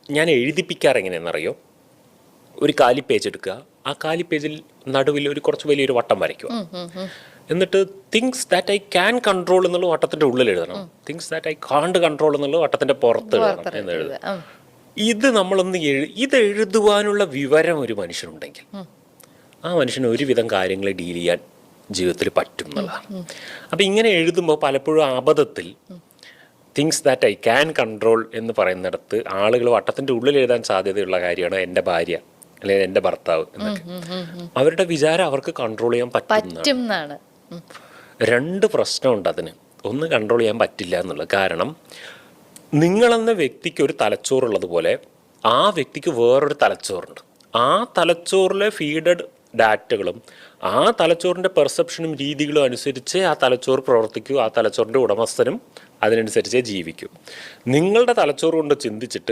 ഞാൻ എഴുതിപ്പിക്കാറ് എങ്ങനെയാണെന്നറിയോ? ഒരു കാലി പേജ് എടുക്കുക, ആ കാലി പേജിൽ നടുവിൽ ഒരു കുറച്ച് വലിയൊരു വട്ടം വരയ്ക്കുക. എന്നിട്ട് things that I can control എന്നുള്ള വട്ടത്തിൻ്റെ ഉള്ളിൽ എഴുതണം, things that I can't control എന്നുള്ള വട്ടത്തിൻ്റെ പുറത്ത് എഴുതണം എന്ന് എഴുതുക. ഇത് നമ്മളൊന്ന് ഇത് എഴുതുവാനുള്ള വിവരം ഒരു മനുഷ്യനുണ്ടെങ്കിൽ ആ മനുഷ്യന് ഒരുവിധം കാര്യങ്ങൾ ഡീൽ ചെയ്യാൻ ജീവിതത്തിൽ പറ്റും എന്നുള്ളതാണ്. അപ്പം ഇങ്ങനെ എഴുതുമ്പോൾ പലപ്പോഴും അബദ്ധത്തിൽ things that I can control എന്ന് പറയുന്നിടത്ത് ആളുകൾ വട്ടത്തിൻ്റെ ഉള്ളിൽ എഴുതാൻ സാധ്യതയുള്ള കാര്യമാണ് എൻ്റെ ഭാര്യ അല്ലെങ്കിൽ എൻ്റെ ഭർത്താവ് എന്നൊക്കെ. അവരുടെ വിചാരം അവർക്ക് കൺട്രോൾ ചെയ്യാൻ പറ്റും. രണ്ട് പ്രശ്നമുണ്ട് അതിന്. ഒന്ന്, കൺട്രോൾ ചെയ്യാൻ പറ്റില്ല എന്നുള്ളത്. കാരണം നിങ്ങളെന്ന വ്യക്തിക്ക് ഒരു തലച്ചോറുള്ളതുപോലെ ആ വ്യക്തിക്ക് വേറൊരു തലച്ചോറുണ്ട്. ആ തലച്ചോറിലെ ഫീഡഡ് ഡാറ്റകളും ആ തലച്ചോറിൻ്റെ പെർസെപ്ഷനും രീതികളും അനുസരിച്ച് ആ തലച്ചോറ് പ്രവർത്തിക്കൂ, ആ തലച്ചോറിൻ്റെ ഉടമസ്ഥനും അതിനനുസരിച്ചേ ജീവിക്കൂ. നിങ്ങളുടെ തലച്ചോറ് കൊണ്ട് ചിന്തിച്ചിട്ട്